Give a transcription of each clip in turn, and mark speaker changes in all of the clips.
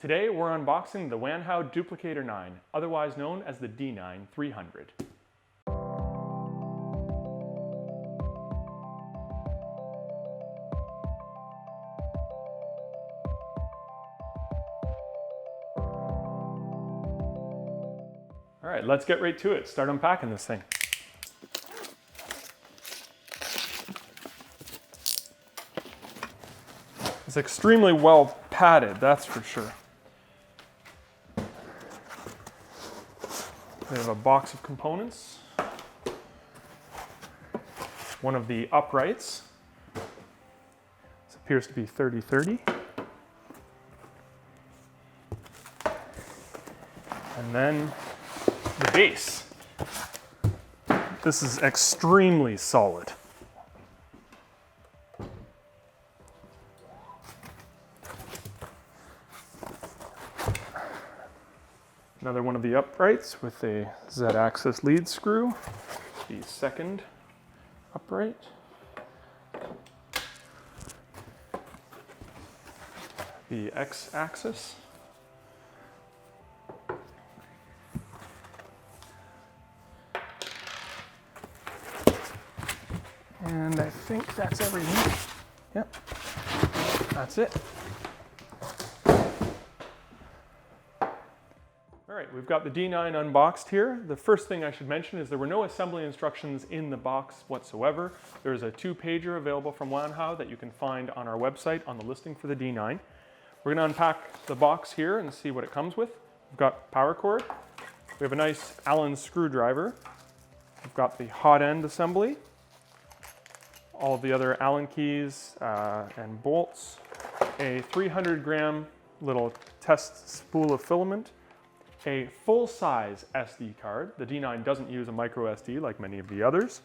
Speaker 1: Today we're unboxing the Wanhao Duplicator 9, otherwise known as the D9 300. All right, let's get right to it. Start unpacking this thing. It's extremely well padded, that's for sure. We have a box of components. One of the uprights. This appears to be 30-30. And then the base. This is extremely solid. Another one of the uprights with a Xaxis lead screw. The second upright. The Xaxis. And I think that's everything. Yep, that's it. All right, we've got the D9 unboxed here. The first thing I should mention is there were no assembly instructions in the box whatsoever. There's a 2-pager available from Wanhao that you can find on our website on the listing for the D9. We're gonna unpack the box here and see what it comes with. We've got power cord. We have a nice Allen screwdriver. We've got the hot end assembly. All of the other Allen keys and bolts. A 300-gram little test spool of filament. A full-size SD card. The D9 doesn't use a micro SD like many of the others.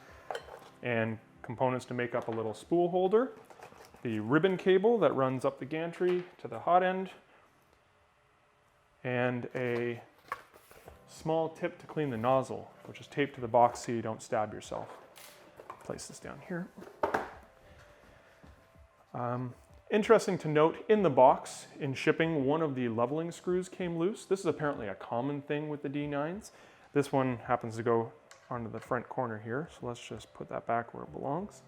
Speaker 1: And components to make up a little spool holder. The ribbon cable that runs up the gantry to the hot end. And a small tip to clean the nozzle, which is taped to the box so you don't stab yourself. Place this down here. Interesting to note, in the box, in shipping, one of the leveling screws came loose. This is apparently a common thing with the D9s. This one happens to go onto the front corner here, so let's just put that back where it belongs.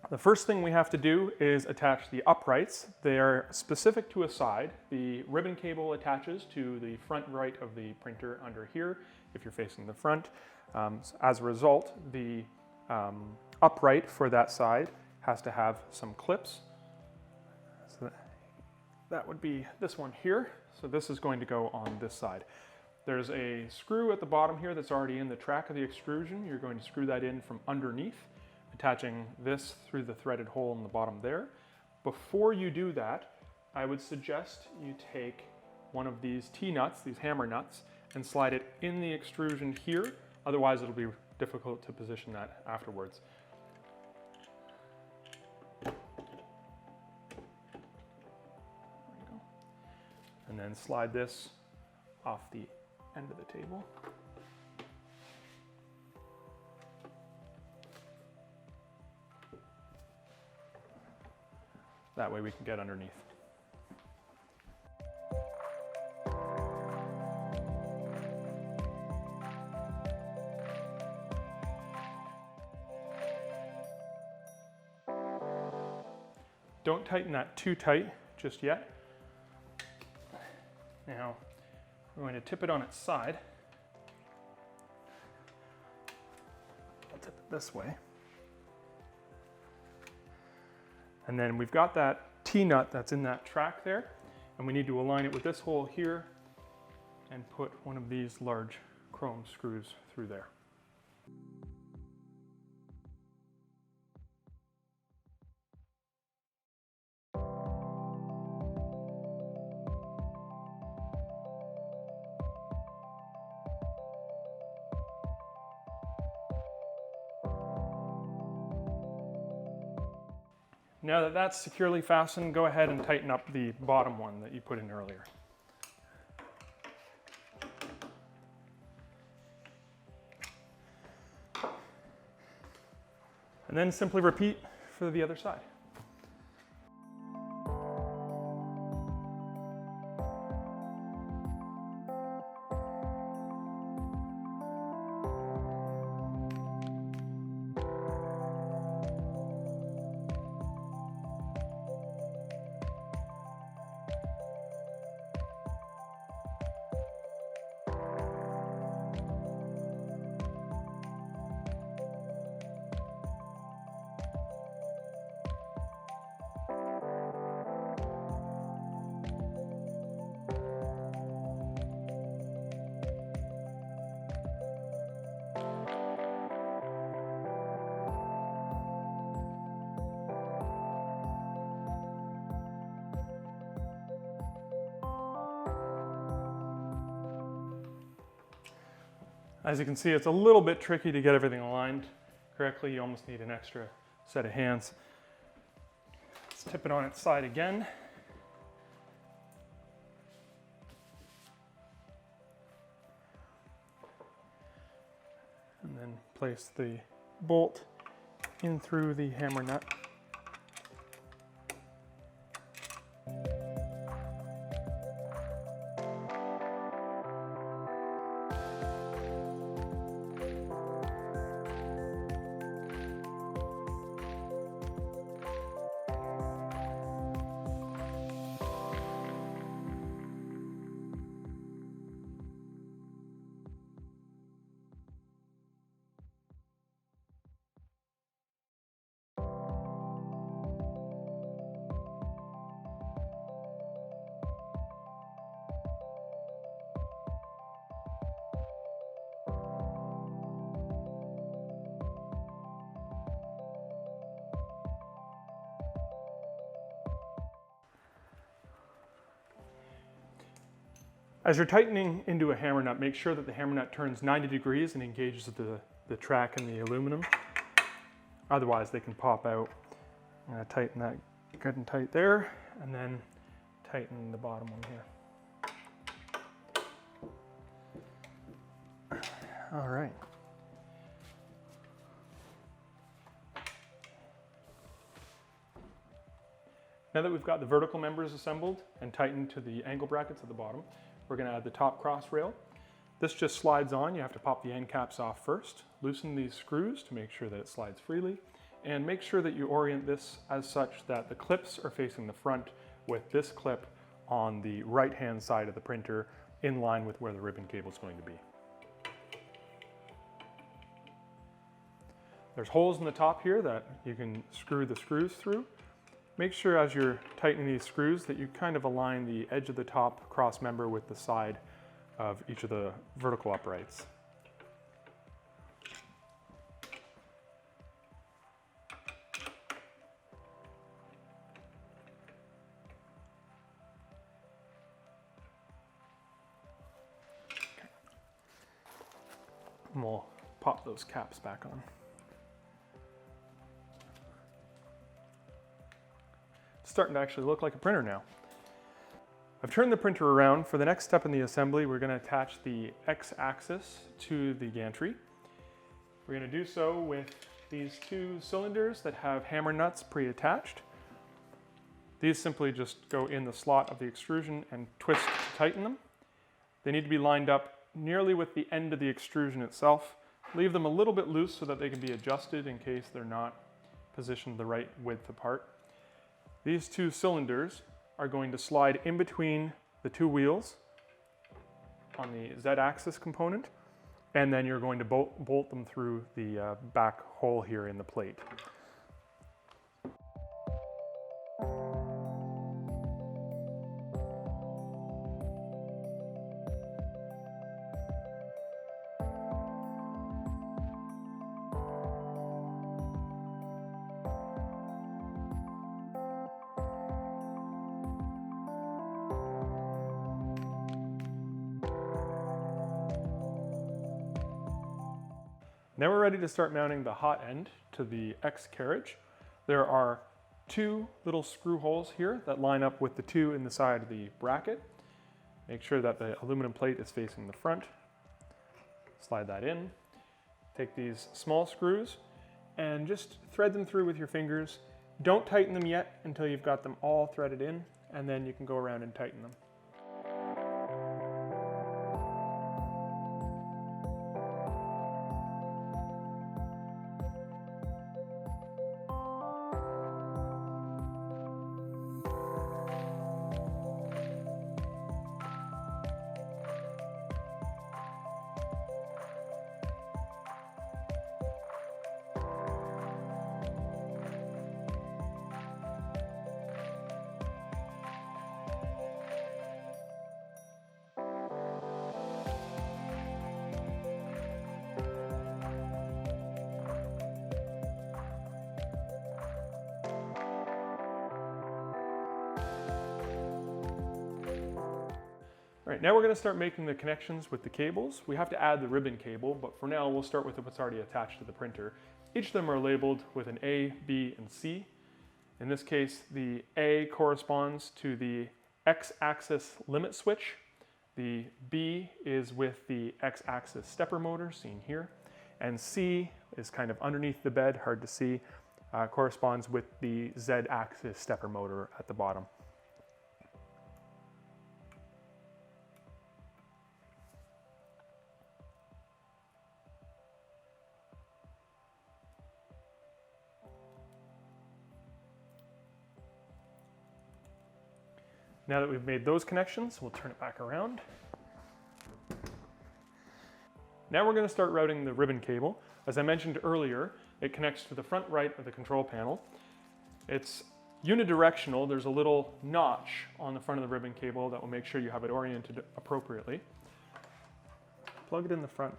Speaker 1: The first thing we have to do is attach the uprights. They are specific to a side. The ribbon cable attaches to the front right of the printer under here, if you're facing the front. As a result, the upright for that side has to have some clips. So that would be this one here. So this is going to go on this side. There's a screw at the bottom here that's already in the track of the extrusion. You're going to screw that in from underneath, attaching this through the threaded hole in the bottom there. Before you do that, I would suggest you take one of these T-nuts, these hammer nuts, and slide it in the extrusion here. Otherwise, it'll be difficult to position that afterwards. There you go. And then slide this off the end of the table. That way we can get underneath. Don't tighten that too tight just yet. Now, we're going to tip it on its side. I'll tip it this way. And then we've got that T-nut that's in that track there, and we need to align it with this hole here and put one of these large chrome screws through there. Now that that's securely fastened, go ahead and tighten up the bottom one that you put in earlier. And then simply repeat for the other side. As you can see, it's a little bit tricky to get everything aligned correctly. You almost need an extra set of hands. Let's tip it on its side again. And then place the bolt in through the hammer nut. As you're tightening into a hammer nut, make sure that the hammer nut turns 90 degrees and engages the track and the aluminum. Otherwise, they can pop out. I'm going to tighten that good and tight there, and then tighten the bottom one here. All right. Now that we've got the vertical members assembled and tightened to the angle brackets at the bottom, we're going to add the top cross rail. This just slides on. You have to pop the end caps off first. Loosen these screws to make sure that it slides freely, and make sure that you orient this as such that the clips are facing the front with this clip on the right-hand side of the printer in line with where the ribbon cable is going to be. There's holes in the top here that you can screw the screws through. Make sure as you're tightening these screws that you kind of align the edge of the top cross member with the side of each of the vertical uprights. And we'll pop those caps back on. Starting to actually look like a printer now. I've turned the printer around. For the next step in the assembly, we're going to attach the Xaxis to the gantry. We're going to do so with these two cylinders that have hammer nuts pre-attached. These simply just go in the slot of the extrusion and twist to tighten them. They need to be lined up nearly with the end of the extrusion itself. Leave them a little bit loose so that they can be adjusted in case they're not positioned the right width apart. These two cylinders are going to slide in between the two wheels on the Z-axis component, and then you're going to bolt them through the back hole here in the plate. Now we're ready to start mounting the hot end to the X carriage. There are two little screw holes here that line up with the two in the side of the bracket. Make sure that the aluminum plate is facing the front. Slide that in. Take these small screws and just thread them through with your fingers. Don't tighten them yet until you've got them all threaded in, and then you can go around and tighten them. All right, now we're going to start making the connections with the cables. We have to add the ribbon cable, but for now we'll start with what's already attached to the printer. Each of them are labeled with an A, B, and C. In this case, the A corresponds to the X-axis limit switch. The B is with the X-axis stepper motor, seen here. And C is kind of underneath the bed, hard to see, corresponds with the Z-axis stepper motor at the bottom. Now that we've made those connections, we'll turn it back around. Now we're going to start routing the ribbon cable. As I mentioned earlier, it connects to the front right of the control panel. It's unidirectional. There's a little notch on the front of the ribbon cable that will make sure you have it oriented appropriately. Plug it in the front.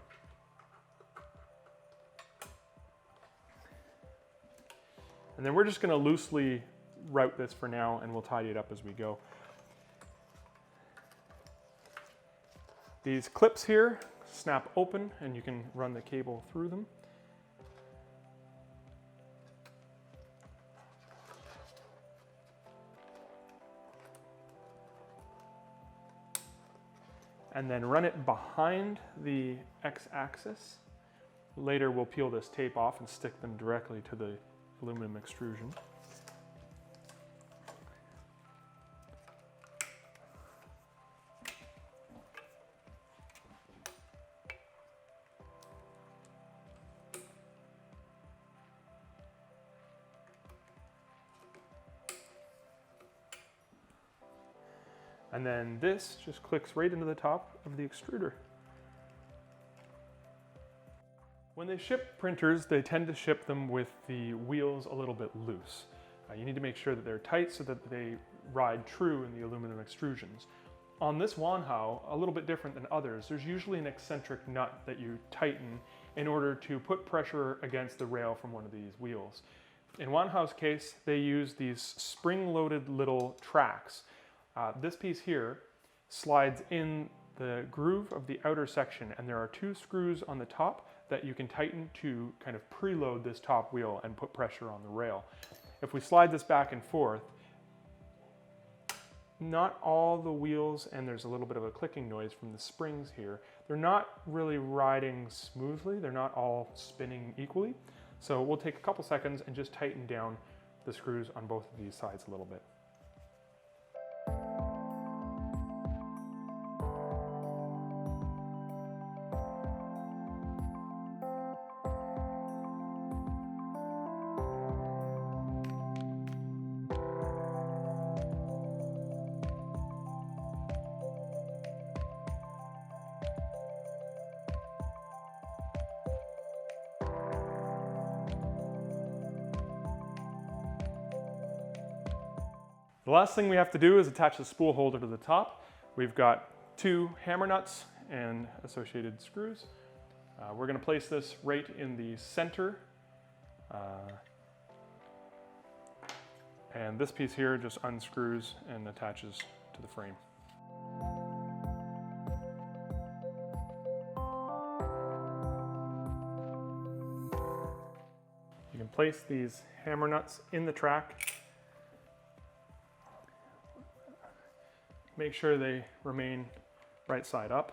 Speaker 1: And then we're just going to loosely route this for now, and we'll tidy it up as we go. These clips here snap open and you can run the cable through them. And then run it behind the X-axis. Later we'll peel this tape off and stick them directly to the aluminum extrusion. And then this just clicks right into the top of the extruder. When they ship printers, they tend to ship them with the wheels a little bit loose. You need to make sure that they're tight so that they ride true in the aluminum extrusions. On this Wanhao, a little bit different than others, there's usually an eccentric nut that you tighten in order to put pressure against the rail from one of these wheels. In Wanhao's case, they use these spring-loaded little tracks. This piece here slides in the groove of the outer section, and there are two screws on the top that you can tighten to kind of preload this top wheel and put pressure on the rail. If we slide this back and forth, not all the wheels, and there's a little bit of a clicking noise from the springs here, they're not really riding smoothly, they're not all spinning equally. So we'll take a couple seconds and just tighten down the screws on both of these sides a little bit. The last thing we have to do is attach the spool holder to the top. We've got two hammer nuts and associated screws. We're going to place this right in the center. And this piece here just unscrews and attaches to the frame. You can place these hammer nuts in the track. Make sure they remain right side up.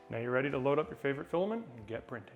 Speaker 1: Now you're ready to load up your favorite filament and get printing.